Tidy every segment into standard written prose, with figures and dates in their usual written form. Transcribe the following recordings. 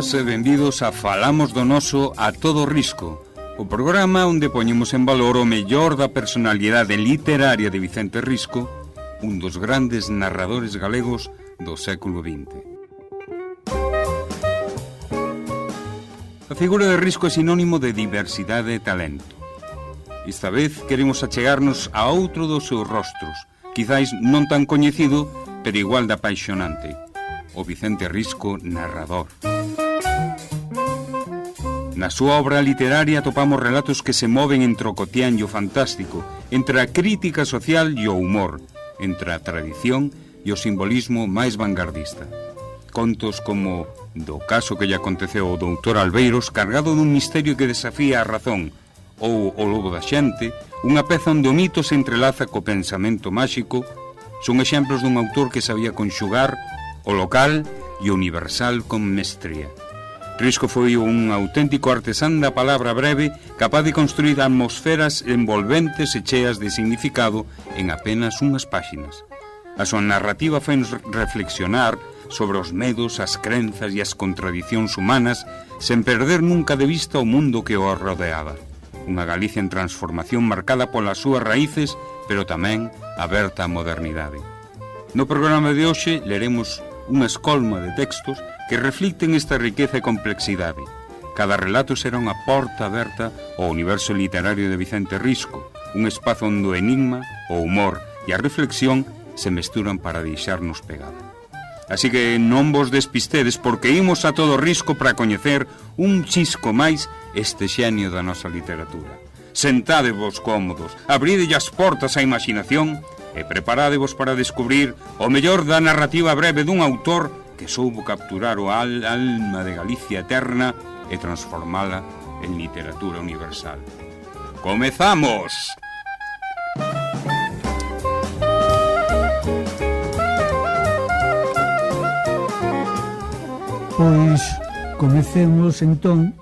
Benvidas e benvidos a Falamos do Noso a Todo Risco, o programa onde poñemos en valor o mellor da personalidade literaria de Vicente Risco, un dos grandes narradores galegos do século XX. A figura de Risco é sinónimo de diversidade e talento. Esta vez queremos achegarnos a outro dos seus rostros, quizáis non tan coñecido, pero igual de apaixonante, o Vicente Risco narrador. Na súa obra literaria atopamos relatos que se moven entre o cotián e o fantástico, entre a crítica social e o humor, entre a tradición e o simbolismo máis vanguardista. Contos como Do caso que lle aconteceu ao doutor Albeiros, cargado dun misterio que desafía a razón, ou O lobo da xente, unha peza onde o mito se entrelaza co pensamento máxico, son exemplos dun autor que sabía conxugar o local e o universal con mestría. Risco foi un auténtico artesán da palabra breve, capaz de construir atmosferas envolventes e cheas de significado en apenas unhas páxinas. A súa narrativa fai-nos reflexionar sobre os medos, as crenzas e as contradicións humanas, sen perder nunca de vista o mundo que o rodeaba. Unha Galicia en transformación marcada polas súas raíces, pero tamén aberta á modernidade. No programa de hoxe leremos unha escolma de textos que reflicten esta riqueza e complexidade. Cada relato será unha porta aberta ao universo literario de Vicente Risco, un espazo onde o enigma, o humor e a reflexión se mesturan para deixarnos pegada. Así que non vos despistedes, porque imos a todo risco para coñecer un chisco máis este xenio da nosa literatura. Sentádevos cómodos, abridelle as portas á imaginación e preparádevos para descubrir o mellor da narrativa breve dun autor que soubo capturar o alma de Galicia eterna e transformala en literatura universal. ¡Comezamos! Pois comecemos entón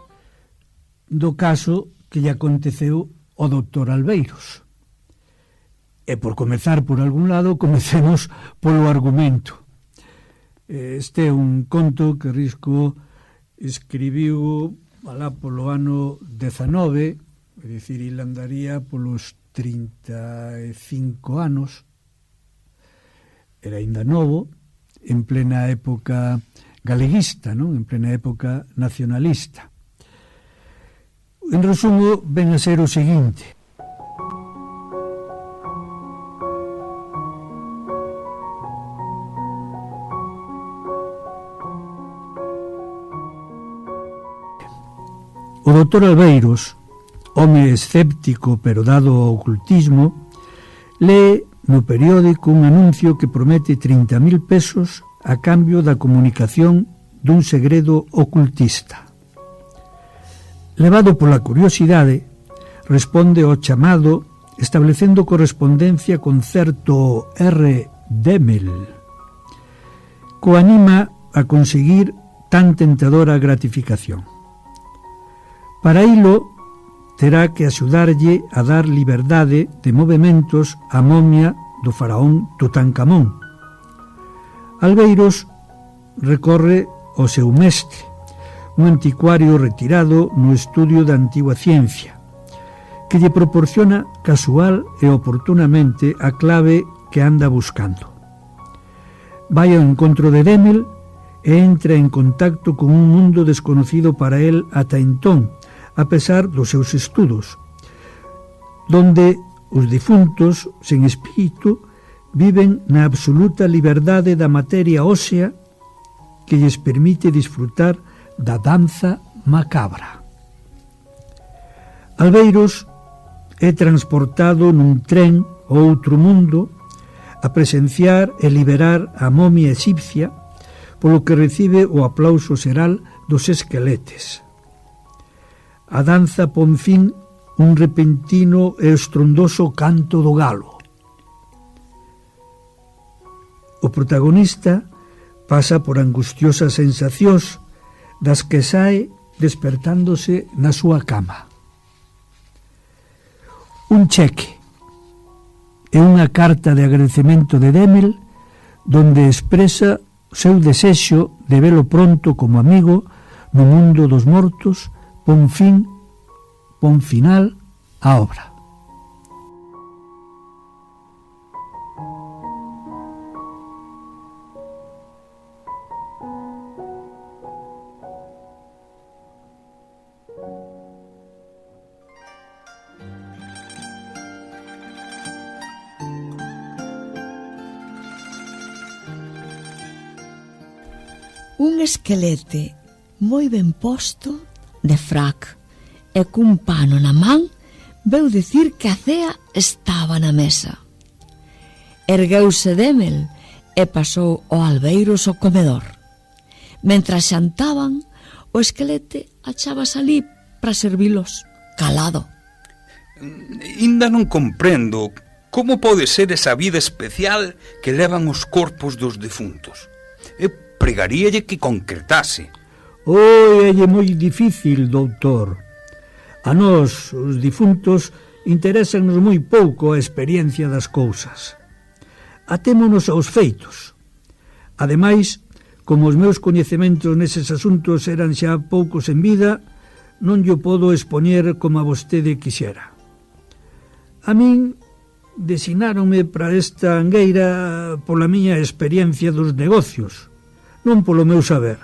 do caso que lle aconteceu ao doutor Albeiros. E por comezar por algún lado, comecemos polo argumento. Este é un conto que Risco escribiu alá polo ano 19, é dicir, ele andaría polos 35 anos, era aínda novo, en plena época galeguista, non? En plena época nacionalista. En resumo, ven a ser o seguinte: o doutor Albeiros, home escéptico pero dado ao ocultismo, lee no periódico un anuncio que promete 30.000 pesos a cambio da comunicación dun segredo ocultista. Levado pola curiosidade, responde ao chamado establecendo correspondencia con certo R. Demel, co anima a conseguir tan tentadora gratificación. Para ilo, terá que axudarlle a dar liberdade de movementos á momia do faraón Tutankamón. Albeiros recorre ao seu mestre, un anticuario retirado no estudio da antigua ciencia, que lle proporciona casual e oportunamente a clave que anda buscando. Vai ao encontro de Demel e entra en contacto con un mundo desconocido para el ata entón, a pesar dos seus estudos, donde os difuntos, sen espírito, viven na absoluta liberdade da materia ósea que lles permite disfrutar da danza macabra. Albeiros é transportado nun tren a outro mundo a presenciar e liberar a momia egipcia, polo que recibe o aplauso xeral dos esqueletes. A danza pon fin un repentino e estrondoso canto do galo. O protagonista pasa por angustiosas sensacións das que sae despertándose na súa cama. Un cheque e unha carta de agradecemento de Demel donde expresa o seu desexo de velo pronto como amigo no mundo dos mortos, pon final á obra. Un esquelete moi ben posto, de frac, e cun pano na man, veu dicir que a cea estaba na mesa. Ergueuse Demel e pasou ao albeiros ao comedor. Mentras xantaban, o esquelete achábase ali para servilos, calado. Inda non comprendo como pode ser esa vida especial que levan os corpos dos defuntos. Pregaríalle que concretase. É moi difícil, doutor. A nós, os difuntos, interésanos moi pouco a experiencia das cousas. Atémonos aos feitos. Ademais, como os meus coñecementos neses asuntos eran xa poucos en vida, non llo podo expoñer como a vostede quixera. A min desináronme para esta angueira pola miña experiencia dos negocios, non polo meu saber.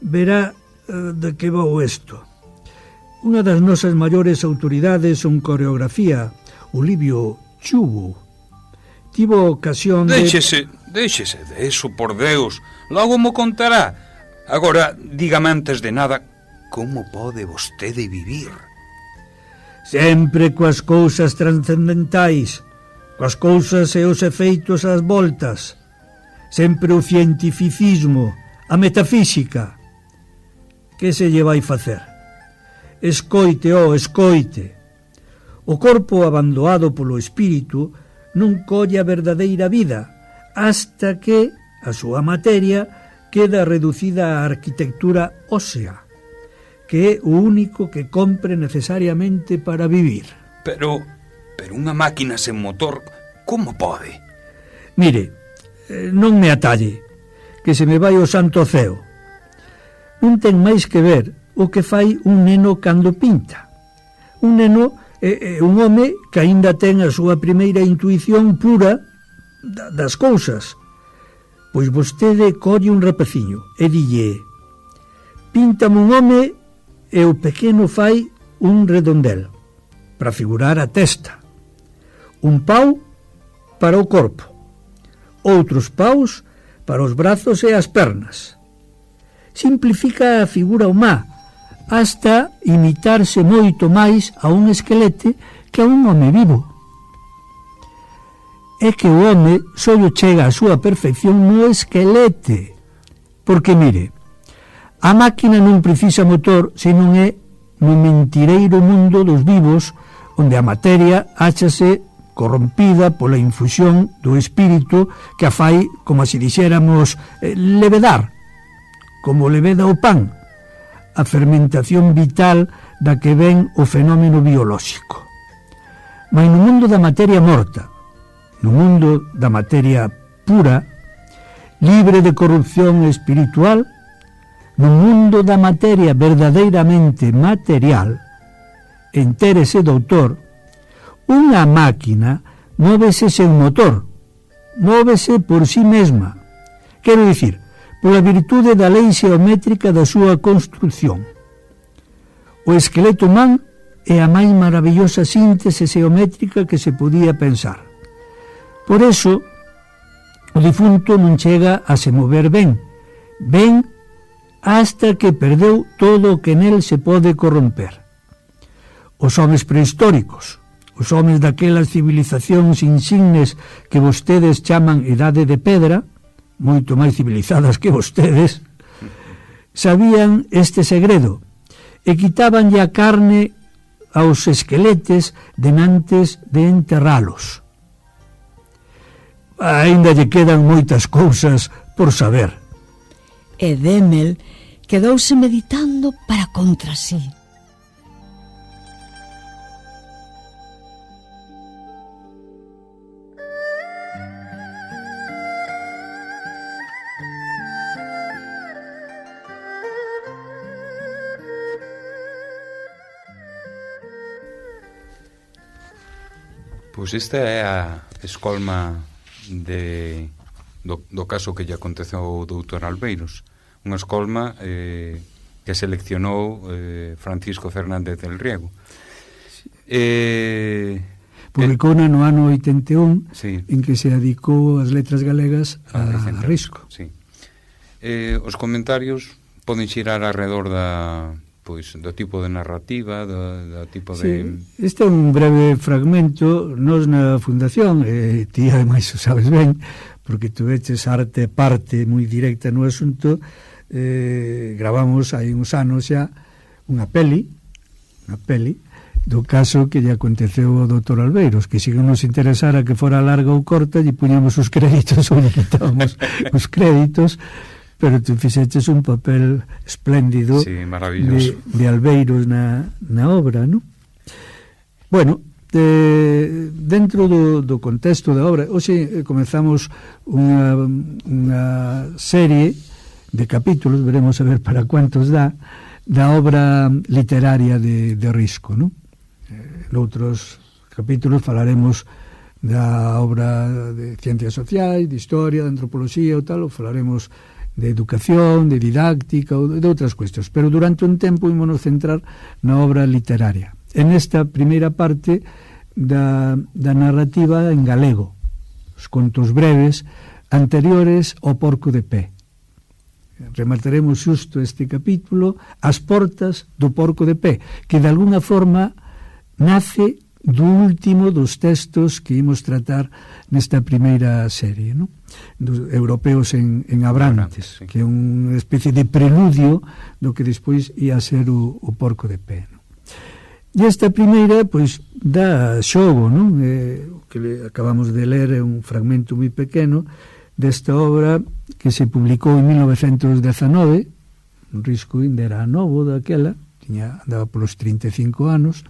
Verá de que vou isto. Unha das nosas maiores autoridades en coreografía, o Livio Chubu, tivo ocasión de... Déixese de eso, por Deus. Logo mo contará. Agora, dígame antes de nada, como pode vostede vivir? Sempre coas cousas transcendentais, coas cousas e os efeitos ás voltas. Sempre o cientificismo, a metafísica. Que se lle vai facer? Escoite, escoite. O corpo abandoado polo espírito non colle a verdadeira vida, hasta que a súa materia queda reducida á arquitectura ósea, que é o único que compre necesariamente para vivir. Pero unha máquina sen motor, como pode? Mire, non me atalle, que se me vai o santo ceo. Non ten máis que ver o que fai un neno cando pinta. Un neno é un home que aínda ten a súa primeira intuición pura das cousas. Pois vostede colle un rapeciño e dille: píntame un home, e o pequeno fai un redondel para figurar a testa, un pau para o corpo, outros paus para os brazos e as pernas. Simplifica a figura humá hasta imitarse moito máis a un esquelete que a un home vivo. É que o home só chega a súa perfección no esquelete, porque mire, a máquina non precisa motor senón é no mentireiro mundo dos vivos, onde a materia áchase corrompida pola infusión do espírito que a fai, como se dixéramos, levedar, como leveda o pan, a fermentación vital da que ven o fenómeno biolóxico. Mas no mundo da materia morta, no mundo da materia pura, libre de corrupción espiritual, no mundo da materia verdadeiramente material, entérese, doutor, unha máquina móvese sen motor, móvese por sí mesma. Quero dicir, pola virtude da lei xeométrica da súa construción. O esqueleto humán é a máis maravillosa síntese xeométrica que se podía pensar. Por eso, o difunto non chega a se mover ben hasta que perdeu todo o que nel se pode corromper. Os homes prehistóricos, os homes daquelas civilizacións insignes que vostedes chaman Idade de Pedra, moito máis civilizadas que vostedes, sabían este segredo e quitabanlle a carne aos esqueletes denantes de enterralos. Aínda lle quedan moitas cousas por saber. E Demel quedouse meditando para contra sí. Pois esta é a escolma do caso que lle aconteceu ao doutor Albeiros, unha escolma que seleccionou Francisco Fernández del Riego. Publicou no ano 81, sí, en que se dedicou as letras galegas a Risco. Sí. Os comentarios poden xirar alrededor do tipo de narrativa, do tipo de... Este é un breve fragmento. Nos na Fundación, ti ademais o sabes ben, porque tu veches arte parte moi directa no asunto, gravamos hai uns anos xa unha peli do caso que lle aconteceu ao doutor Albeiros, que se nos interesara que fora larga ou corta, lle puñamos os créditos ou lle quitábamos os créditos, pero tu fixeches un papel espléndido, sí, maravilloso, de Albeiros na obra, non? Bueno, dentro do contexto da obra, hoxe comezamos unha serie de capítulos, veremos a ver para cuántos da obra literaria de Risco, non? Noutros capítulos falaremos da obra de ciencias sociais, de historia, de antropoloxía ou tal, ou falaremos de educación, de didáctica ou de outras cuestións, pero durante un tempo ímonos centrar na obra literaria. En esta primeira parte da narrativa en galego, os contos breves anteriores ao Porco de Pé. Remataremos xusto este capítulo As portas do Porco de Pé, que de alguna forma nace do último dos textos que imos tratar nesta primeira serie, non? Dos europeos en Abrantes, sí, que é unha especie de preludio do que despois ia ser o Porco de Pé, non? E esta primeira, pois, dá xogo, non? Que acabamos de ler é un fragmento moi pequeno desta obra que se publicou en 1919, Risco ainda era novo daquela, andaba polos 35 anos,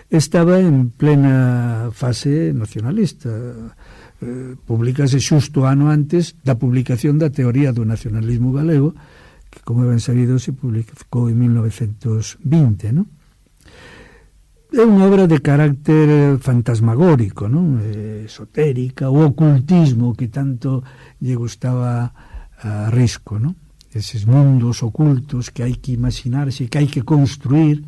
estaba en plena fase nacionalista. Publicase xusto ano antes da publicación da teoría do nacionalismo galego, que, como ben sabido, se publicou en 1920, non? É unha obra de carácter fantasmagórico, non? Esotérica, o ocultismo que tanto lle gustaba a Risco, non? Eses mundos ocultos que hai que imaginarse, que hai que construir,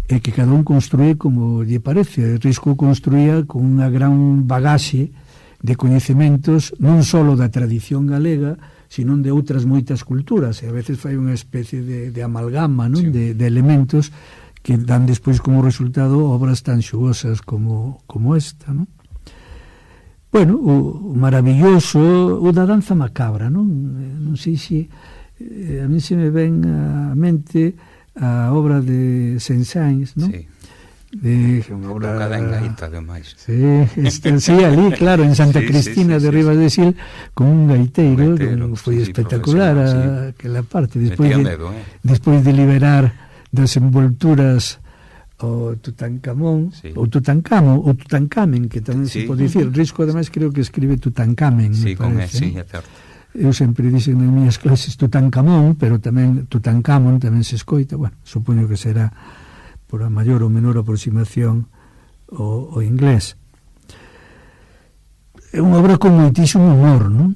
e que cada un construye como lle parece. Risco construía con unha gran bagaxe de coñecementos non só da tradición galega, sino de outras moitas culturas, e a veces fai unha especie de amalgama, non? Sí. De elementos que dan despois como resultado obras tan xugosas como esta, non? Bueno, o maravilloso, o da danza macabra, non? Non sei se a mí se me ven a mente a obra de Saint-Saëns, non? Sí. Unha obra tocada en gaita, ademais. Sí, ali, claro, en Santa Cristina de Ribas de Sil, con un gaiteiro, foi espectacular aquela parte. Despois de liberar das envolturas o Tutankamón, ou Tutankamen, que tamén se pode dicir. Risco, ademais, creo que escribe Tutankamen. Sí, con é, sí, é certo. Eu sempre dixen nas miñas clases Tutankamón, pero tamén Tutankamon tamén se escoita. Bueno, supoño que será por a maior ou menor aproximación o inglés. É unha obra con moitísimo humor, non?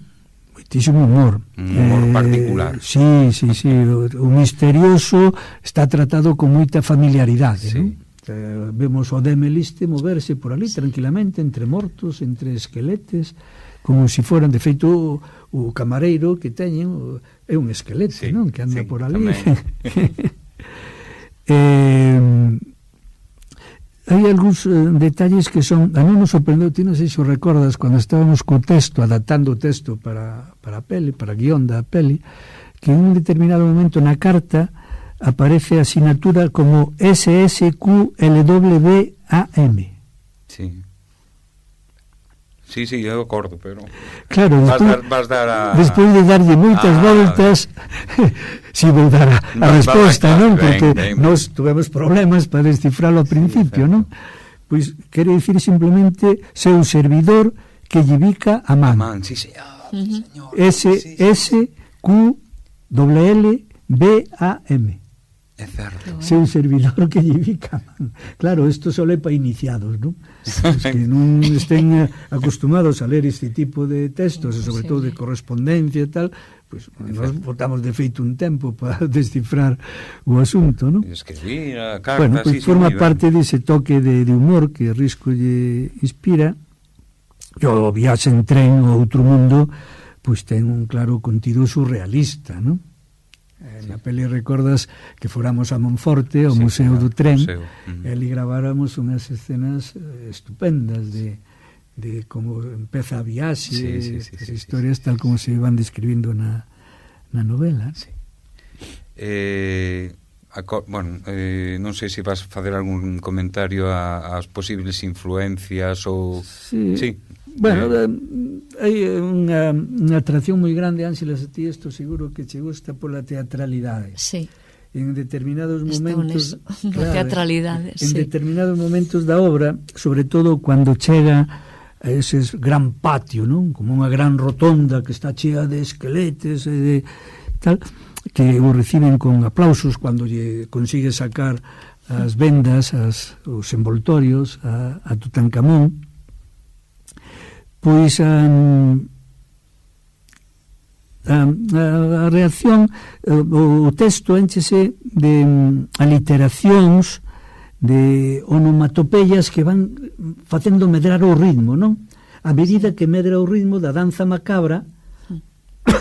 Moitísimo humor. Un humor particular. Sí. O misterioso está tratado con moita familiaridade, non? Vemos o Demeliste moverse por ali tranquilamente, entre mortos, entre esqueletes, como se foran, de feito, o camareiro que teñen é un esquelete, non? Que anda por ali. Hai algúns detalles que son... A non nos sorprendeu, ti non sei se o recordas, cando estábamos co texto, adaptando o texto para a peli, para a guión da peli, que en un determinado momento na carta aparece a asinatura como SSQLWAM. Sí. Sí, eu acordo, pero... Claro, despois de darlle moitas voltas, si vou dar a resposta, non? Porque nós tuvemos problemas para descifralo ao principio, non? Pois quere dicir simplemente seu servidor que lle bica a man. Sí, señor. SSQLLBAM. É certo. Sei un servidor que lle bicaman. Claro, isto só é para iniciados, non? Os que non estén acostumados a ler este tipo de textos, e sobre todo de correspondencia e tal, pues, nos botamos de feito un tempo para descifrar o asunto, non? Escribir a carta, bueno, pues forma parte dese toque de humor que Risco lle inspira. E o viaxe en tren ao outro mundo pois ten un claro contido surrealista, non? Na peli recordas que fóramos a Monforte, ao Museo do Tren, e ali graváramos unhas escenas estupendas de como empeza a viaxe, as historias tal como se van describindo na novela. Sí. Bueno, non sei se vas facer algún comentario ás posibles influencias ou... Sí. Bueno, hai unha atracción moi grande, Ángela, a ti isto seguro que che gusta pola teatralidade. Sí. En determinados momentos... Claro, teatralidade, en determinados momentos da obra, sobre todo cando chega a ese gran patio, non? Como unha gran rotonda que está chea de esqueletes e de tal, que o reciben con aplausos cando lle consigue sacar as vendas, os envoltorios a Tutankamón. Pois a reacción, o texto énchese de aliteracións, de onomatopeyas que van facendo medrar o ritmo, non? A medida que medra o ritmo da danza macabra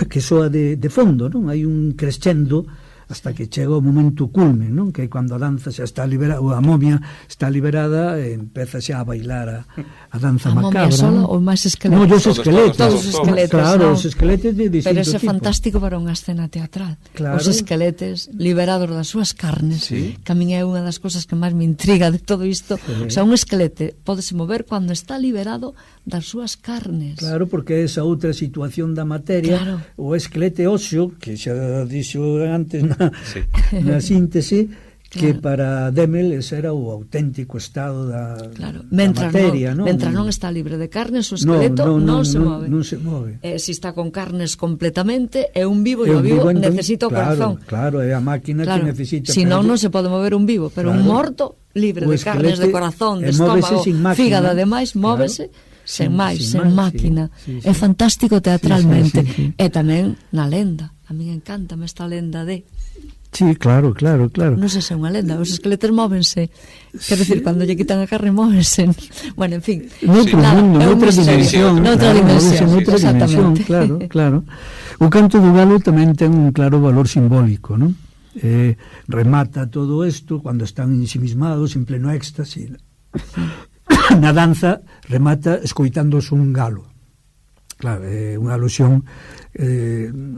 que soa de fondo, non? Hai un crescendo hasta que chega o momento culme, non? Que é cando a danza xa está liberada, ou a momia está liberada, e empeza xa a bailar a danza macabra. A momia solo ou máis esqueletos? Non, os esqueletos. Todos os esqueletos, claro, os esqueletos de distinto tipo. Pero ese é fantástico para unha escena teatral. Claro. Os esqueletes liberados das súas carnes, que a min é unha das cousas que máis me intriga de todo isto. O sea, un esquelete pódese mover cando está liberado das súas carnes. Claro, porque é esa outra situación da materia, o esquelete óseo, que xa dixo antes na síntese, que para Demel ese era o auténtico estado da materia, non? Mentre non está libre de carnes, o esqueleto non se move. Non se move. Se está con carnes completamente, é un vivo, e o vivo necesita o corazón. Claro, é a máquina que necesita. Si non se pode mover un vivo, pero un morto, libre de carnes, de corazón, de estómago, fígado, ademais, móvese sen máquina. É fantástico teatralmente. E tamén na lenda. A mí encántame esta lenda de... Sí, claro. Non sei se é unha lenda, os esqueletos móvense. Quer decir, cando lle quitan a carne, móvense. Bueno, en fin. Noutro mundo, noutra dimensión. Noutra dimensión, claro. O canto do galo tamén ten un claro valor simbólico, non? Remata todo isto cando están ensimismados, en pleno éxtasis. Na danza remata escoitándose un galo. Claro, é unha alusión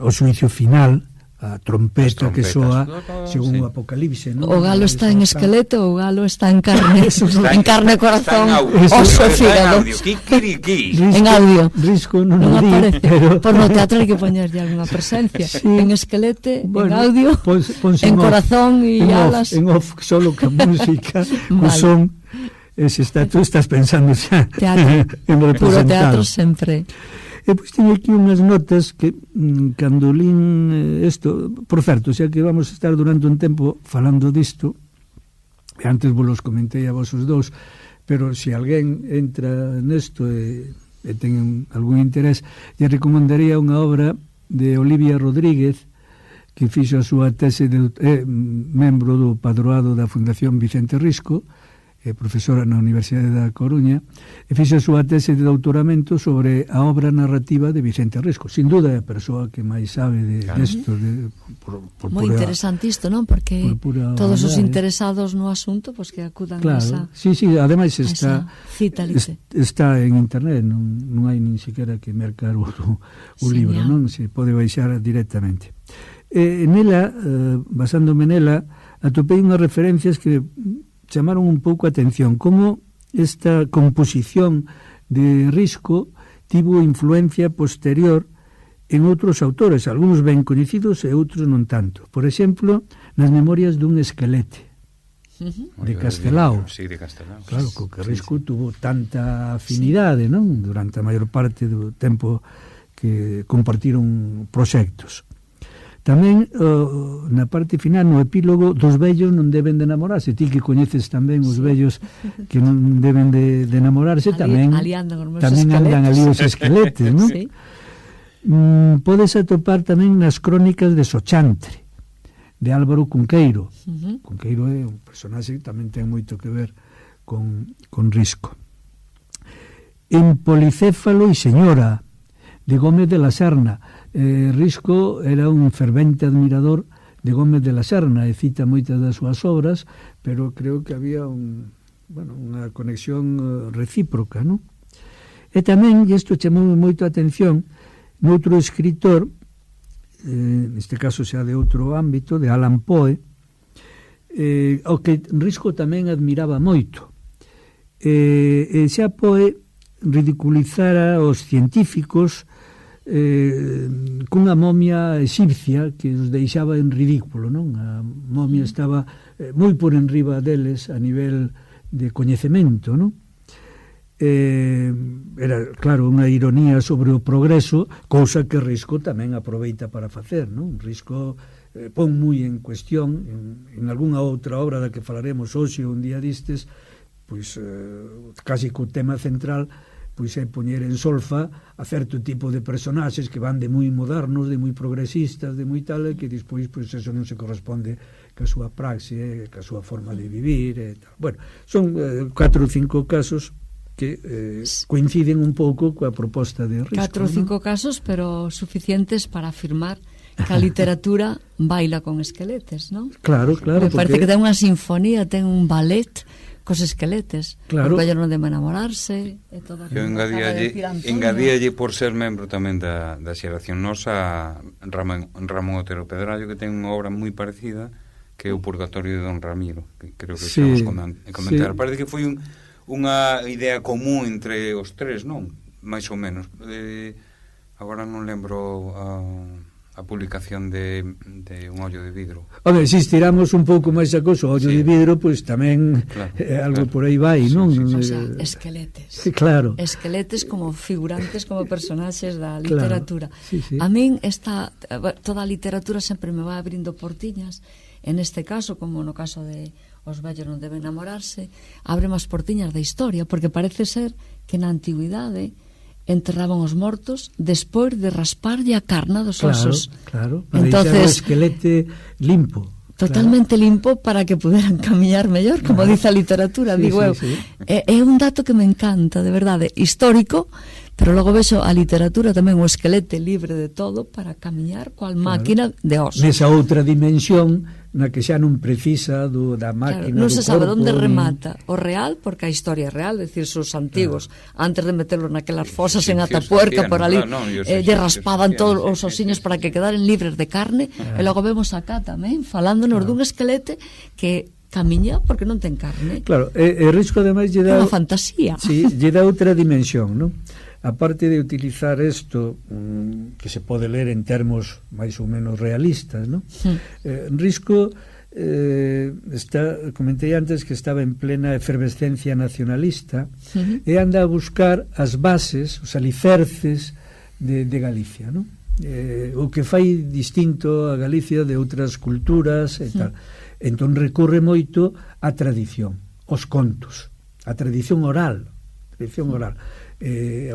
ao xuicio final, a trompeta que soa según o Apocalipse, non? O galo está en esqueleto, o galo está en carne, en carne, corazón, oso, fígado. En audio. Risco non aparece. Por no teatro hai que poñerlle alguna presencia. En esquelete, en audio, en corazón e alas. En off, solo que música, o son. Tú estás pensando xa en representado. Puro teatro sempre. E pois teño aquí unhas notas que cando lín isto, por certo, xa que vamos a estar durante un tempo falando disto, e antes vos los comentei a vos os dous, pero se alguén entra nesto e ten algún interés, lle recomendaría unha obra de Olivia Rodríguez, que fixo a súa tese membro do padroado da Fundación Vicente Risco, profesora na Universidade da Coruña, e fixo a súa tese de doutoramento sobre a obra narrativa de Vicente Risco. Sin dúda é a persoa que máis sabe desto. Moi interesante isto, non? Porque todos os interesados no asunto, pues que acudan a esa... Sí, ademais está en internet, non hai nin siquiera que mercar o libro, non? Se pode baixar directamente. Nela, basándome nela, atopei unhas referencias que chamaron un pouco a atención, como esta composición de Risco tivo influencia posterior en outros autores, algúns ben coñecidos e outros non tanto. Por exemplo, nas Memorias dun esquelete, de Castelao. Sí, de Castelao. Claro, co que Risco tuvo tanta afinidade, non? Durante a maior parte do tempo que compartiron proxectos. Tamén na parte final, no epílogo, dos vellos non deben de enamorarse. Ti que coñeces tamén os vellos que non deben de enamorarse, tamén andan ali os esqueletes, non? Sí. Podes atopar tamén nas crónicas de Sochantre, de Álvaro Cunqueiro. Cunqueiro é un personaxe que tamén ten moito que ver con Risco. En Policéfalo e Señora, de Gómez de la Serna. Risco era un fervente admirador de Gómez de la Serna e cita moitas das súas obras, pero creo que había unha conexión recíproca, non? E tamén, e isto chamou moito a atención, noutro escritor, neste caso xa de outro ámbito, de Allan Poe, o que Risco tamén admiraba moito. E xa Poe ridiculizara os científicos cunha momia egipcia que os deixaba en ridículo, non? A momia estaba moi por enriba deles a nivel de coñecemento, non? Era, claro, unha ironía sobre o progreso, cousa que Risco tamén aproveita para facer, non? Risco pon moi en cuestión en algunha outra obra da que falaremos hoxe un día distes, pois casi co tema central pois é poñer en solfa a certo tipo de personaxes que van de moi modernos, de moi progresistas, de moi tal, que despois pois eso non se corresponde ca súa praxe, ca súa forma de vivir e tal. Bueno, son 4 ou 5 casos que coinciden un pouco coa proposta de Risco. 4 ou 5 casos, pero suficientes para afirmar que a literatura baila con esqueletes, non? Claro, claro. Me parece que ten unha sinfonía, ten un ballet cos esqueletes. Claro. O vello non debe enamorarse e toda. Eu engadíalle por ser membro tamén da xeración nosa Ramón Otero Pedrallo, que ten unha obra moi parecida, que é o Purgatorio de Don Ramiro, que creo que estamos comentar. Parece que foi unha idea común entre os tres, non? Mais ou menos. Agora non lembro a publicación de Un ollo de vidro. Home, se estiramos un pouco máis a cousa, o ollo de vidro, pois tamén algo por aí vai, non? O sea, esqueletes. Claro. Esqueletes como figurantes, como personaxes da literatura. Sí, sí. A min toda a literatura sempre me vai abrindo portiñas. En este caso, como no caso de Os vellos non deben enamorarse, abre máis portiñas da historia, porque parece ser que na antigüidade enterraban os mortos despois de rasparlle a carna dos osos. Claro, para deixar o esquelete limpo. Totalmente limpo para que puderan camiñar mellor, como dice a literatura, digo eu. É un dato que me encanta, de verdade, histórico, pero logo vexo a literatura tamén o esquelete libre de todo para camiñar coa máquina de osos. Nesa outra dimensión na que xa non precisa da máquina, non se sabe onde remata o real, porque a historia é real, é dicir, os antigos antes de meterlos naquelas fosas en Atapuerca por ali, lle raspaban todos os osiños para que quedaren libres de carne, e logo vemos acá tamén falándonos dun esquelete que camiña porque non ten carne. Claro, e Risco ademais lle dá unha fantasía. Sí, lle dá outra dimensión, non? Aparte de utilizar isto que se pode ler en termos máis ou menos realistas, non? Risco comentei antes que estaba en plena efervescencia nacionalista e anda a buscar as bases, os alicerces de Galicia, non? O que fai distinto a Galicia de outras culturas e tal. Entón recorre moito á tradición, aos contos, a tradición oral,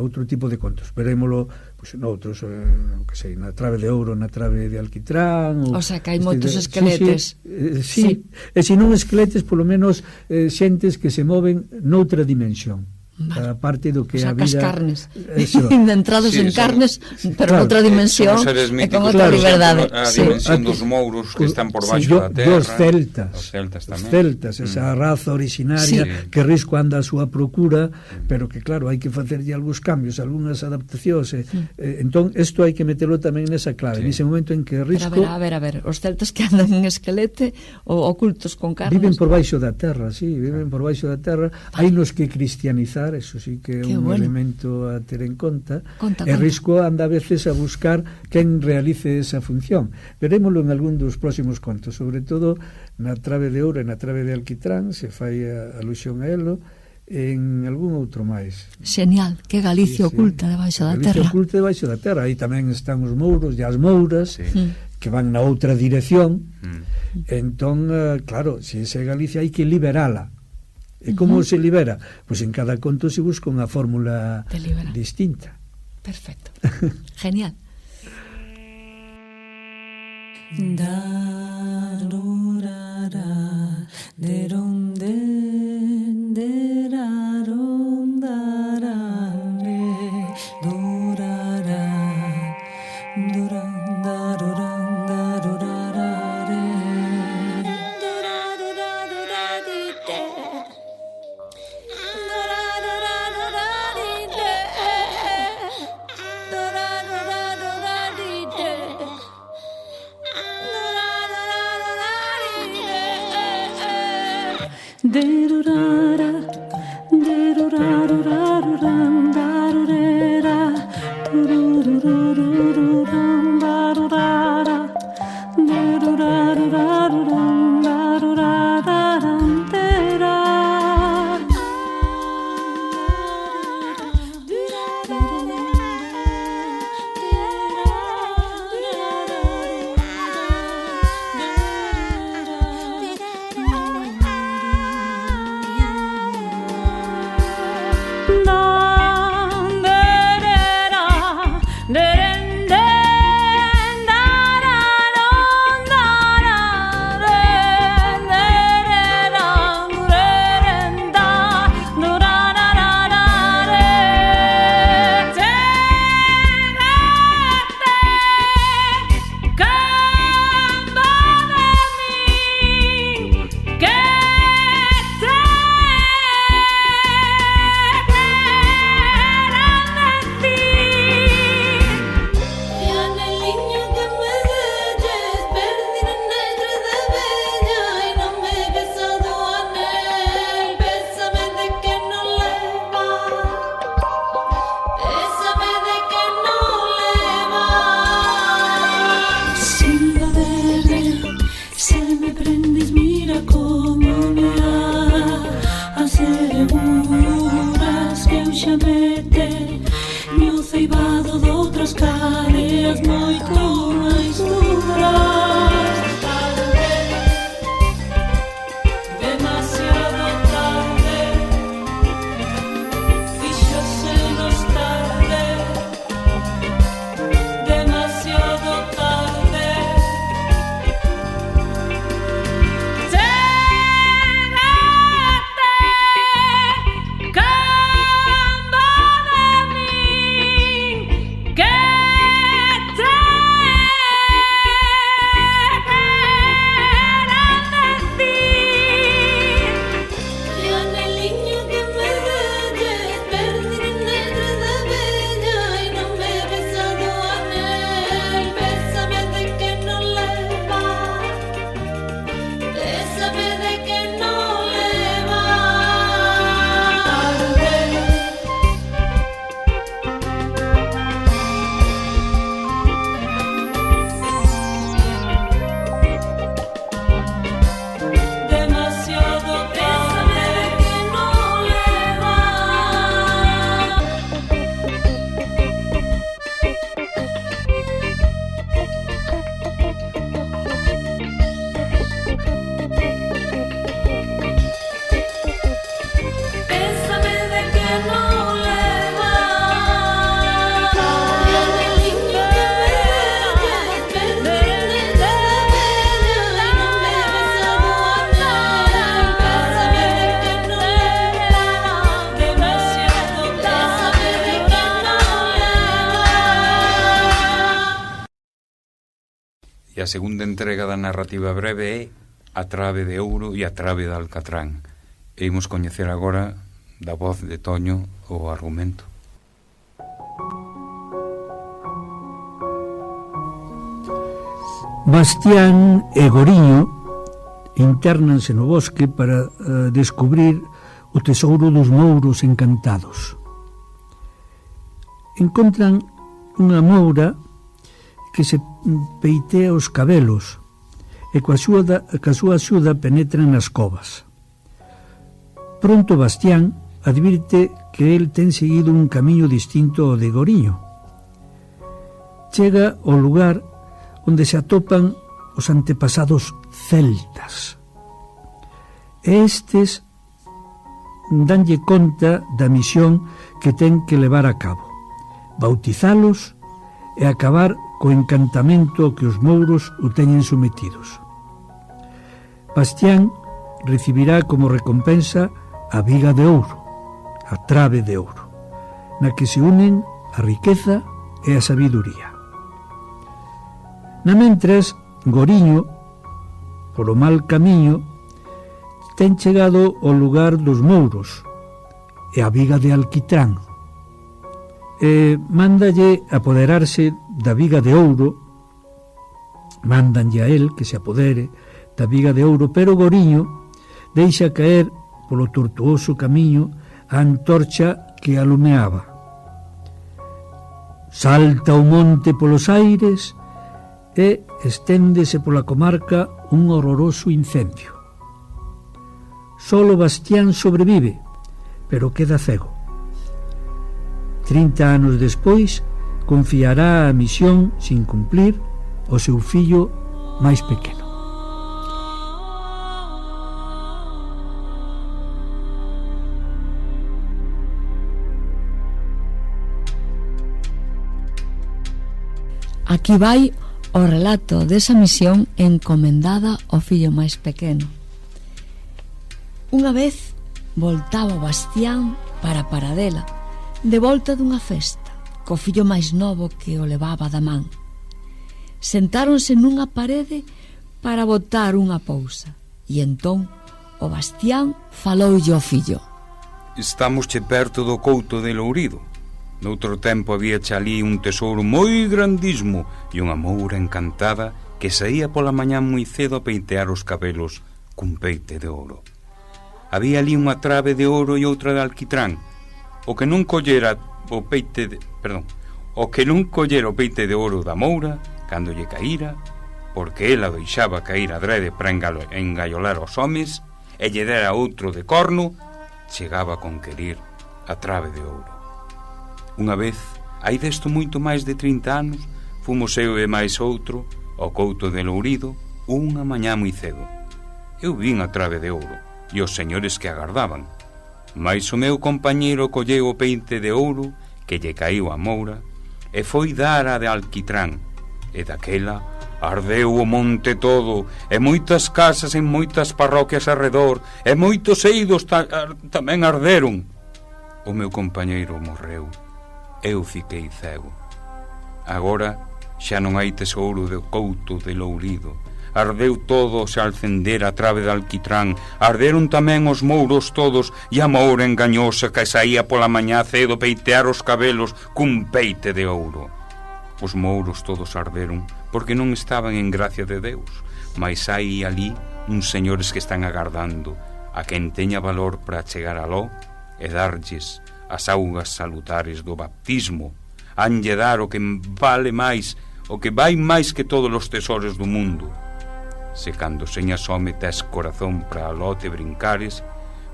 outro tipo de contos. Verémolo pois, noutros, que sei, na Trave de Ouro, na Trave de Alquitrán. O sea, que hai moitos esqueletes. Sí. E se non esqueletes, polo menos xentes que se moven noutra dimensión. A parte do que a vida... As carnes. Entrados en carnes, pero noutra dimensión e con outra liberdade. A dimensión dos mouros que están por baixo da terra. Os celtas. Tamén. Os celtas, esa raza originaria que Risco anda a súa procura, pero que claro, hai que facerlle algúns cambios, algunhas adaptacións. Entón, isto hai que metelo tamén nesa clave, nese momento en que Risco... A ver, os celtas que andan en esquelete ou ocultos con carnes... Viven por baixo da terra, viven por baixo da terra. Hai nos que cristianizar, eso sí que é un elemento a ter en conta. Risco anda a veces a buscar quen realice esa función. Verémolo en algún dos próximos contos, sobre todo na Trave de Ouro e na Trave de Alquitrán, se fai alusión a elo, en algún outro máis. Genial, que Galicia oculta debaixo da terra. Galicia oculta debaixo da terra. Aí tamén están os mouros e as mouras, que van na outra dirección. Entón, claro, se esa Galicia hai que liberala. E como se libera? Pois en cada conto se busca unha fórmula distinta. Perfecto. Genial. E a segunda entrega da narrativa breve é A trave de ouro e a trave de alcatrán. E imos coñecer agora da voz de Toño o argumento. Bastián e Goriño internanse no bosque para descubrir o tesouro dos mouros encantados. Encontran unha moura que se peitea os cabelos e coa súa axuda penetran nas covas. Pronto Bastián advirte que el ten seguido un camiño distinto ao de Goriño. Chega ao lugar onde se atopan os antepasados celtas. Estes danlle conta da misión que ten que levar a cabo, bautizalos e acabar co encantamento que os mouros o teñen sometidos. Bastián recibirá como recompensa a viga de ouro, a trave de ouro, na que se unen a riqueza e a sabiduría. Na mentres, Goriño, polo mal camiño, ten chegado ao lugar dos mouros e a viga de alquitrán, e mándalle apoderarse da viga de ouro, mándanlle a él que se apodere da viga de ouro, pero Goriño deixa caer polo tortuoso camiño a antorcha que alumeaba. Salta o monte polos aires e esténdese pola comarca un horroroso incendio. Solo Bastián sobrevive, pero queda cego. 30 anos despois, confiará a misión sin cumplir ao seu fillo máis pequeno. Aquí vai o relato desa misión encomendada ao fillo máis pequeno. Unha vez voltaba Bastián para Paradela, de volta dunha festa, co fillo máis novo que o levaba da man. Sentáronse nunha parede para botar unha pousa, e entón o Bastián faloulle ao fillo. Estamos che perto do couto de Lourido. Noutro tempo había chalí un tesouro moi grandismo e unha moura encantada que saía pola mañá moi cedo a peitear os cabelos cun peite de ouro. Había ali unha trave de ouro e outra de alquitrán. O que non collera o peite de ouro da moura cando lle caíra, porque ela deixaba cair adrede para engaiolar os homes, e lle dera outro de corno, chegaba a conquerir a trave de ouro. Unha vez, hai desto moito máis de 30 anos, fomos eu e máis outro ao couto de Lourido unha mañá moi cedo. Eu vin a trave de ouro e os señores que agardaban, mais o meu compañeiro colleu o peinte de ouro que lle caíu a moura e foi dar a de alquitrán, e daquela ardeu o monte todo, e moitas casas en moitas parroquias arredor, e moitos eidos tamén arderon. O meu compañeiro morreu, eu fiquei cego. Agora xa non hai tesouro de couto de Lourido. Ardeu todo se alcender a trave de alquitrán, arderon tamén os mouros todos, e a moura engañosa que saía pola mañá cedo peitear os cabelos cun peite de ouro. Os mouros todos arderon porque non estaban en gracia de Deus, mas hai ali uns señores que están agardando a quen teña valor para chegar aló e darlles as augas salutares do baptismo. Hanlle dar o que vale máis, o que vai máis que todos os tesoros do mundo. Se cando seña some tes corazón para aló te brincares,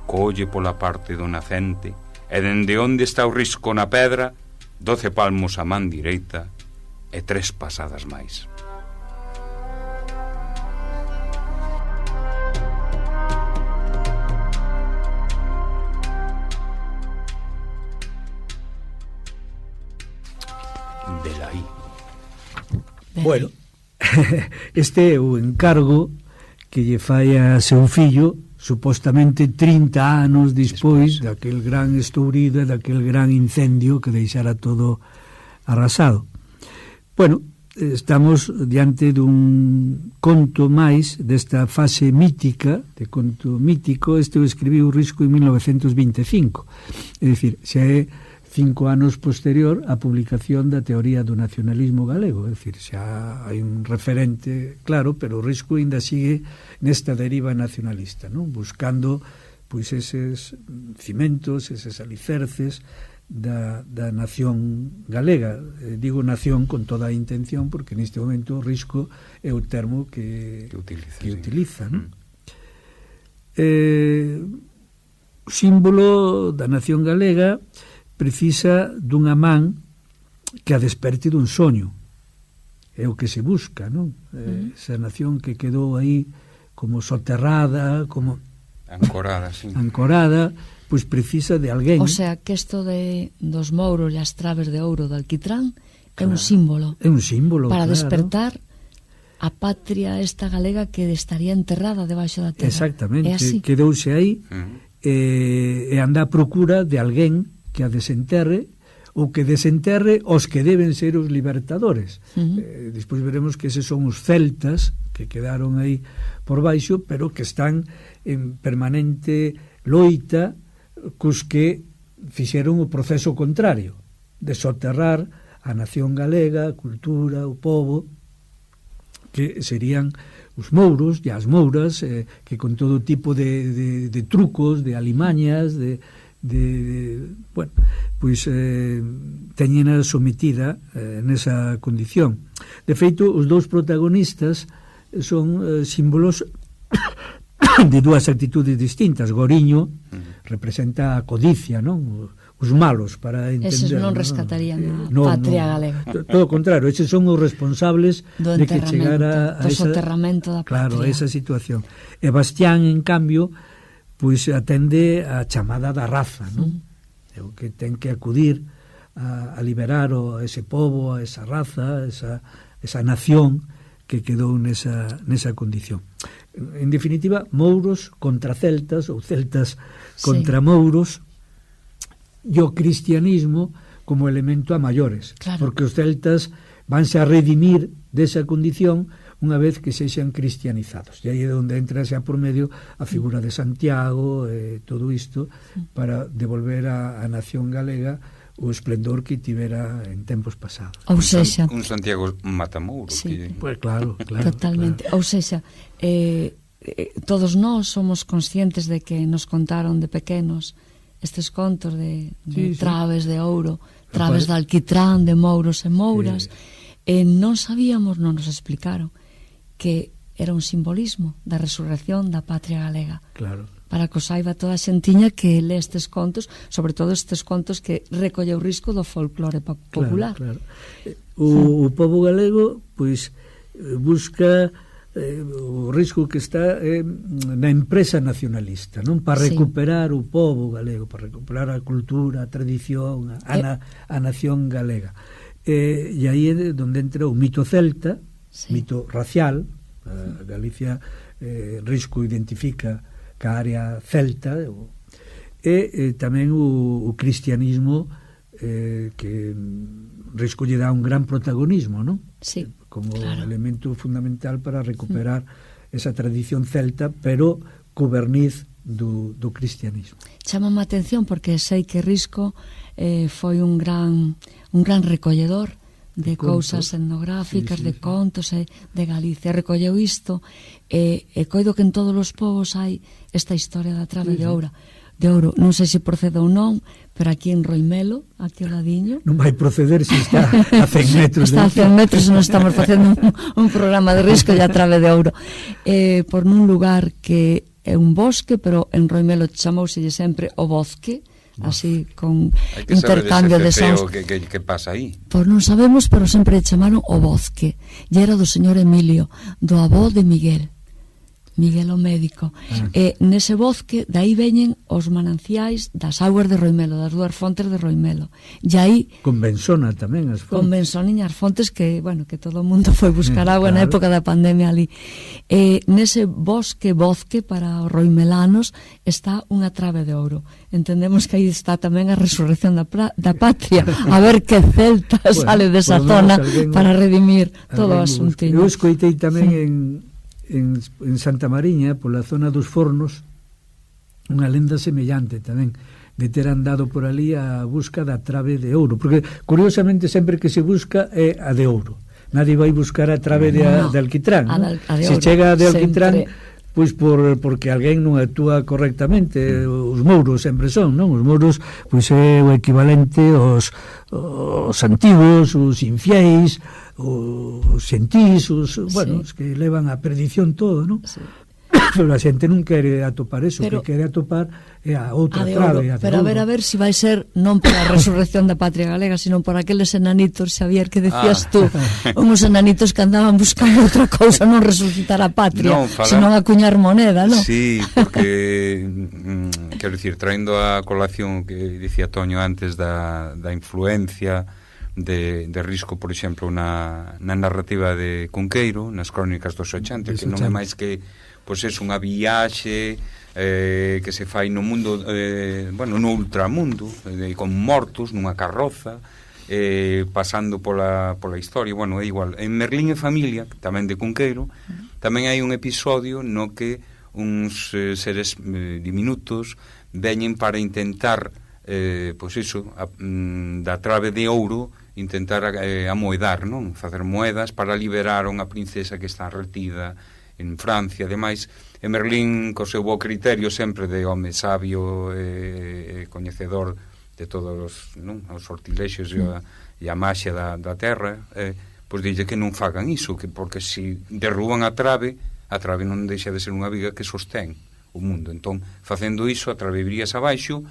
colle pola parte do nacente, e dende onde está o risco na pedra, 12 palmos a man direita e 3 pasadas máis. Velaí. Bueno, este é o encargo que lle fai a seu fillo supostamente 30 anos despois daquel gran estourido, daquel gran incendio que deixara todo arrasado. Bueno, estamos diante dun conto máis desta fase mítica, de conto mítico. Este o escribiu Risco en 1925, é dicir, xa é 5 anos posterior á publicación da teoría do nacionalismo galego, é dicir, xa hai un referente claro, pero o Risco ainda sigue nesta deriva nacionalista, non? Buscando pois eses cimentos, eses alicerces da nación galega. Digo nación con toda a intención porque neste momento o Risco é o termo que utiliza, non? O símbolo da nación galega precisa dunha man que a desperte dun soño. é o que se busca, non? Esa nación que quedou aí como soterrada, como ancorada, pois precisa de alguén. O sea, que isto dos mouros e as traves de ouro do alquitrán é un símbolo. É un símbolo, para claro, despertar a patria esta galega que estaría enterrada debaixo da terra. Exactamente, quedouse aí e anda a procura de alguén que a desenterre ou que desenterre os que deben ser os libertadores. Despois veremos que eses son os celtas que quedaron aí por baixo, pero que están en permanente loita cos que fixeron o proceso contrario de soterrar a nación galega, a cultura, o povo, que serían os mouros e as mouras, que con todo tipo de trucos, de alimañas, bueno, pois teñena sometida nesa condición. De feito, os dous protagonistas son símbolos de dúas actitudes distintas. Goriño representa a codicia, non? Os malos, para entender. Eses non rescatarían a patria galega. Todo o contrario, eses son os responsables de que chegara a esa, soterramento da patria. Claro, a esa situación. E Bastián, en cambio, pois atende a chamada da raza, non? É o que ten que acudir a liberar a ese pobo, a esa raza, esa nación que quedou nesa condición. En definitiva, mouros contra celtas, ou celtas contra mouros, e o cristianismo como elemento a maiores, claro, porque os celtas vanse a redimir desa condición unha vez que sexan cristianizados. E aí é onde entra xa por medio a figura de Santiago, todo isto, para devolver a nación galega o esplendor que tivera en tempos pasados. Ou sexa, un Santiago Matamouro. Sí. Pues claro, totalmente. Claro. Ou sexa, todos nós somos conscientes de que nos contaron de pequenos estes contos de traves de ouro, traves de alquitrán, de mouros e mouras, e non sabíamos, non nos explicaron, que era un simbolismo da resurrección da patria galega. Claro. Para que o saiba toda a xentiña que lê estes contos, sobre todo estes contos que recolle o risco do folclore popular. Claro. O pobo galego, pois, busca o risco que está na empresa nacionalista, non? Para recuperar o povo galego, para recuperar a cultura, a tradición, a nación galega. E aí é onde entra o mito celta, mito racial. A Galicia, Risco identifica ca área celta, e tamén o cristianismo, que Risco lle dá un gran protagonismo, non? Sí, como elemento fundamental para recuperar esa tradición celta, pero co verniz do cristianismo. Chámame a atención porque sei que Risco foi un gran recolledor de cousas etnográficas, de contos de Galicia. Recolleu isto e coido que en todos os povos hai esta historia da trave de ouro. Non sei se procede ou non, pero aquí en Roimelo, aquí ao ladiño, non vai proceder se está a 100 metros. Está a 100 metros e non estamos facendo un programa de Risco e a trave de ouro. Por nun lugar que é un bosque, pero en Roimelo chamouselle sempre o bosque, así con intercambio de sons. Que pasa aí? Pois non sabemos, pero sempre chamaron o bosque. E era do señor Emilio, do avó de Miguel o médico. E nese bosque, dai veñen os mananciais das augas de Roimelo, das dúas fontes de Roimelo. E aí convenzona tamén as fontes. Convenzonin as fontes que, bueno, que todo o mundo foi buscar agua na época da pandemia ali. E nese bosque para os roimelanos está unha trave de ouro. Entendemos que aí está tamén a resurrección da patria. A ver que celta sale desa zona para redimir todo o asuntiño. Eu escoitei tamén en Santa Mariña, pola zona dos Fornos, unha lenda semellante tamén, de ter andado por ali a busca da trave de ouro, porque curiosamente sempre que se busca é a de ouro, nadie vai buscar a trave de alquitrán, se chega a de alquitrán pois porque alguén non actúa correctamente. Os mouros sempre son, non? Os mouros pois é o equivalente aos antigos, os infiéis, os xentís, bueno, os que levan a perdición todo, non? Sí. Pero a xente non quere atopar eso, pero, que quere atopar é a outra trave. Pero a ver si vai ser non pola resurrección da patria galega, sino por aqueles enanitos, Xavier, que decías tú, uns enanitos que andaban buscando outra cousa, non resucitar a patria, senón acuñar moneda, non? Sí, porque quero dicir, traendo a colación que dicía Toño antes da influencia de Risco, por exemplo, na narrativa de Cunqueiro, nas crónicas dos 80, que non é máis que pois é unha viaxe que se fai no mundo, no ultramundo, con mortos nunha carroza, pasando pola historia. Bueno, é igual. En Merlín e Familia, tamén de Cunqueiro, tamén hai un episodio no que uns seres diminutos veñen para intentar pois iso, da trave de ouro, intentar amoedar, non? Facer moedas para liberar a unha princesa que está retida en Francia. Ademais, en Merlín, co seu bo criterio sempre de home sabio e coñecedor de todos os sortilexios e a maxia da terra, pois dille que non fagan iso, porque se derruban a trave non deixa de ser unha viga que sostén o mundo. Entón, facendo iso, a trave irías abaixo,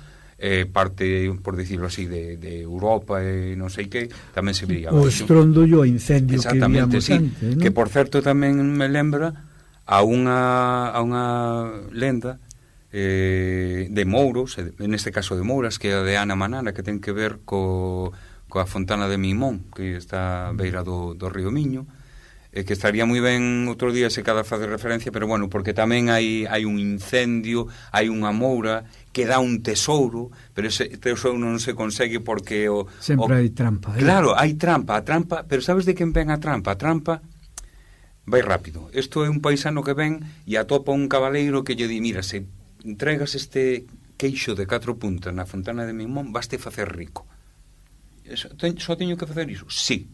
parte, por decirlo así, de Europa e non sei que, tamén se viría abaixo. O estrondo e o incendio que víamos antes, ¿no? Que, por certo, tamén me lembra a unha lenda de Mouros, neste caso de Mouras, que é a de Ana Manana, que ten que ver coa fontana de Mimón, que está a beira do río Miño, que estaría moi ben outro día se cada facer referencia, pero bueno, porque tamén hai un incendio, hai unha moura que dá un tesouro, pero ese tesouro non se consegue porque sempre hai trampa. Claro, hai trampa, pero sabes de quen ven a trampa? A trampa vai rápido. Isto é un paisano que ven e atopa un cabaleiro que lle di, mira, se entregas este queixo de 4 puntas na fontana de Mimón, vaste facer rico. Só teño que facer iso? Sí,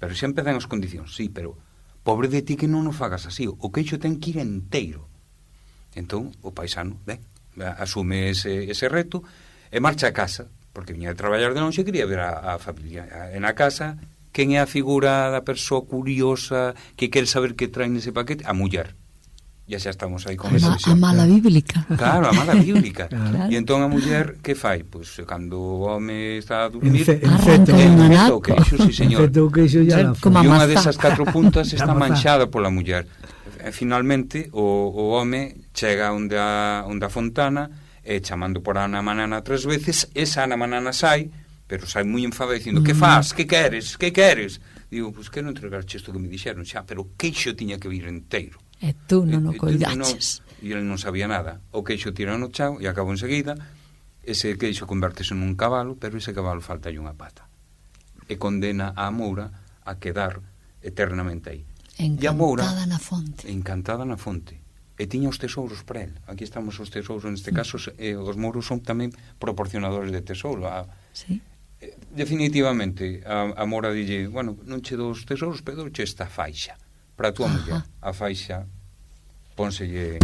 pero sempre dan as condicións. Sí, pero pobre de ti que non o fagas así, o queixo ten que ir enteiro. Entón, o paisano asume ese reto e marcha a casa, porque viña de traballar de lonxe e quería ver a familia. E na casa, quen é a figura da persoa curiosa que quere saber que traen nese paquete? A muller. Ya xa estamos aí con esa visión. A mala bíblica. Claro, a mala bíblica. Claro. E entón a muller, que fai? Pois cando o home está a dormir, enfeta o queixo, sí señor. Enfeta o queixo e unha desas 4 puntas está manchada pola muller. E finalmente o home chega onde a fontana e chamando por Ana Manana 3 veces, esa Ana Manana sai, pero sai moi enfadado dicindo, que faz? Que queres? Que queres? Digo, pois quero entregarche isto que me dixeron xa, pero o queixo tiña que vir inteiro. E tú non o colgaches. E ele non sabía nada. O queixo tira no chao e acabou enseguida. Ese queixo convertese nun cabalo, pero ese cabalo faltalle unha pata. E condena a Moura a quedar eternamente aí. Encantada na fonte. Encantada na fonte. E tiña os tesouros para el. Aquí estamos os tesouros, neste caso, os mouros son tamén proporcionadores de tesouro. Sí. Definitivamente, a Moura dille, bueno, non che dos tesouros, pero che esta faixa para a tua muller. A faixa pónselle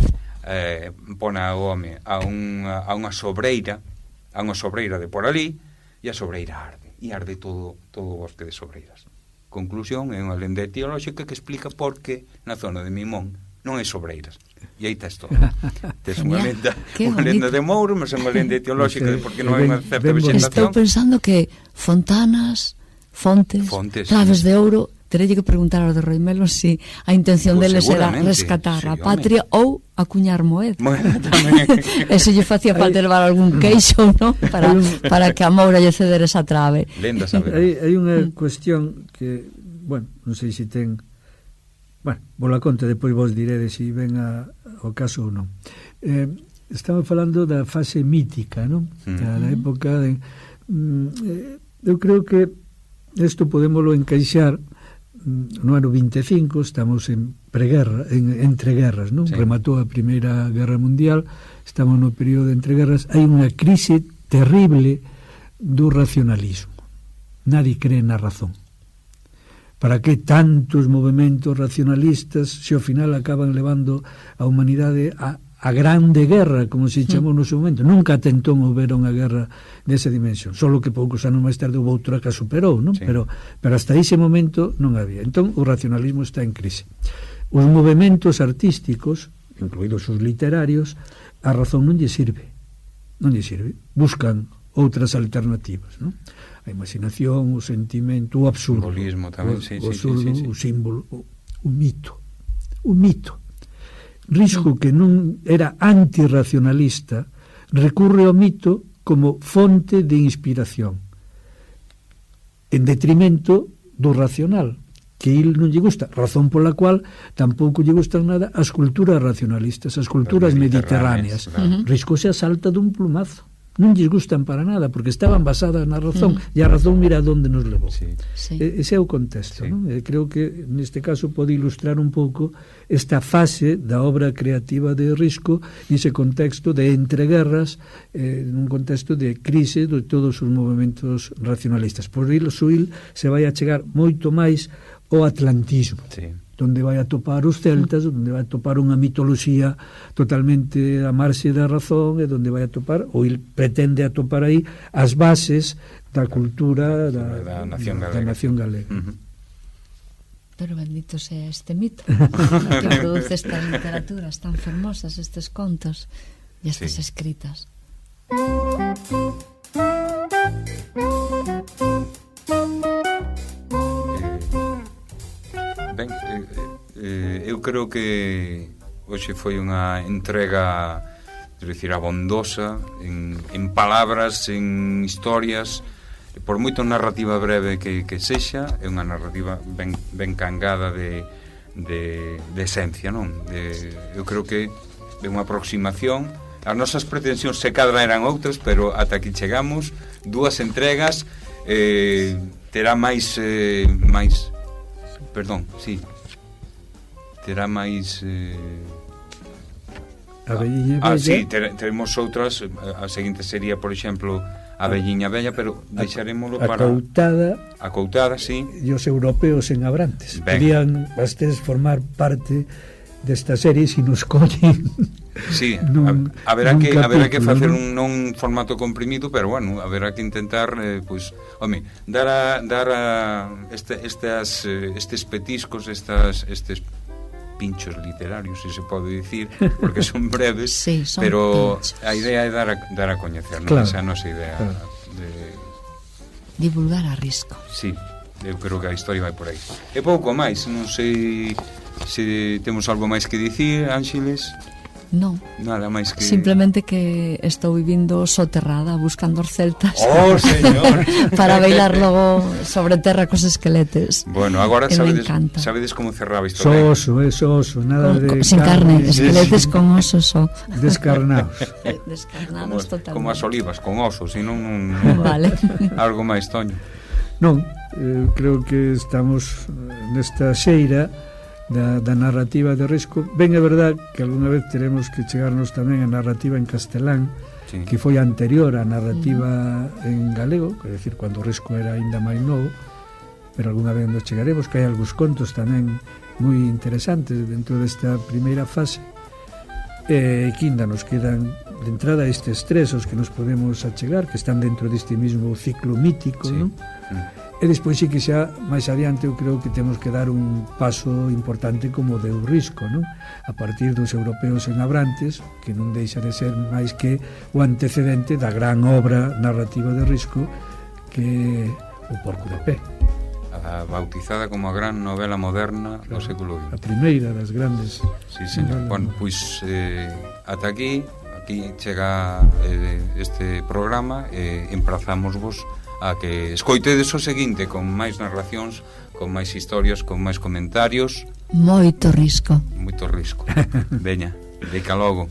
pon ao home a unha sobreira de por ali, e a sobreira arde, e arde todo o bosque de sobreiras. Conclusión, é unha lenda etiolóxica que explica por que na zona de Mimón non hai sobreiras. E aí tes todo. Tes unha lenda de Mouro, mas é unha lenda etiolóxica de por que non hai unha certa vegetación. Estou pensando que fontanas, fontes, traves de ouro, terei que preguntar ao de Roimelo se a intención deles era rescatar a patria ou acuñar moeda. E se lle facía falta levar algún queixo, non? Para que a Moura lle ceder esa trave. Lenda, saber. Hai unha cuestión que, bueno, non sei se ten... Bueno, vos la conta, depois vos diredes se ven ao caso ou non. Estamos falando da fase mítica, non? Da época de... eu creo que isto podémoslo encaixar no ano 25, estamos en preguerra, entre guerras, non? Sí. Rematou a Primeira Guerra Mundial, estamos no período de entreguerras, hai unha crise terrible do racionalismo. Nadie cree na razón. Para que tantos movimentos racionalistas se ao final acaban levando a humanidade a grande guerra, como se chamou no seu momento? Nunca tentou mover unha guerra desa dimensión, solo que poucos anos máis tarde houve outra que a superou, non? Sí. Pero hasta ese momento non había. Entón o racionalismo está en crise. Os movimentos artísticos incluídos os literarios, a razón non lle sirve. Buscan outras alternativas, non? A imaginación, o sentimento, o absurdo, o simbolismo tamén, o símbolo, o mito. Risco, que non era antirracionalista, recurre ao mito como fonte de inspiración, en detrimento do racional, que il non lle gusta, razón pola cual tampouco lle gustan nada as culturas racionalistas, as culturas mediterráneas. Claro. Risco se asalta dun plumazo, non lles gustan para nada, porque estaban basadas na razón, e a razón mira onde nos levou. Ese é o contexto, non? Creo que neste caso pode ilustrar un pouco esta fase da obra creativa de Risco, nese contexto de entreguerras, nun contexto de crise de todos os movimentos racionalistas. Por iso il se vai a chegar moito máis o atlantismo, donde vai a topar os celtas, donde vai a topar unha mitoloxía totalmente a marxe da razón, e donde vai a topar, ou il pretende atopar aí, as bases da cultura da nación galega. Pero bendito sea este mito que produce estas literaturas tan fermosas, estes contos e estas escritas. Ben, eu creo que hoxe foi unha entrega, decir, abondosa en palabras, en historias, por moito narrativa breve que sexa, é unha narrativa ben cangada de esencia, non? Eu creo que é unha aproximación. As nosas pretensións se cadra eran outras, pero ata aquí chegamos. 2 entregas, terá máis perdón, sí, terá máis a velliña bella. Sí, teremos outras. A seguinte sería, por exemplo, a velliña bella, pero deixaremoslo para a coutada, sí. E os europeos en Abrantes podían bastes formar parte desta serie se nos collen. Sí, haberá que facer un formato comprimido, pero bueno, haberá que intentar dar estes petiscos, estes pinchos literarios, se pode dicir, porque son breves, pero pinchos. A idea é dar a coñecer, non? Esa é a nosa idea, de divulgar a Risco. Sí, eu creo que a historia vai por aí. E pouco máis, non sei se temos algo máis que dicir, Ángeles. Non, nada máis que... simplemente que estou vivindo soterrada buscando os celtas. Oh, señor. Para bailar logo sobre terra cos esqueletes. Bueno, agora sabedes como cerraba isto. Soso, nada de sin carne, esqueletes con osos só. Descarnados. Descarnados totalmente. Como as olivas, con osos, senón non... Vale. Algo máis, Toño. Non, creo que estamos nesta xeira da narrativa de Risco. Ben, é verdad que algunha vez teremos que chegarnos tamén a narrativa en castelán, que foi anterior á narrativa en galego, é dicir, cando Risco era aínda máis novo, pero algunha vez nos chegaremos, que hai algúns contos tamén moi interesantes dentro desta primeira fase, e que ainda nos quedan de entrada estes 3 os que nos podemos achegar, que están dentro deste mismo ciclo mítico, non? E despois sí que xa máis adiante eu creo que temos que dar un paso importante como deu Risco, non? A partir dos europeos en Abrantes, que non deixa de ser máis que o antecedente da gran obra narrativa de Risco, que é O Porco de Pé, bautizada como a gran novela moderna do século XX, a primeira das grandes. Sí, señor. Bueno, pois ata aquí chega este programa, emplazamosvos a que escoitedes o seguinte, con máis narracións, con máis historias, con máis comentarios. Moito Risco. Veña, deca logo.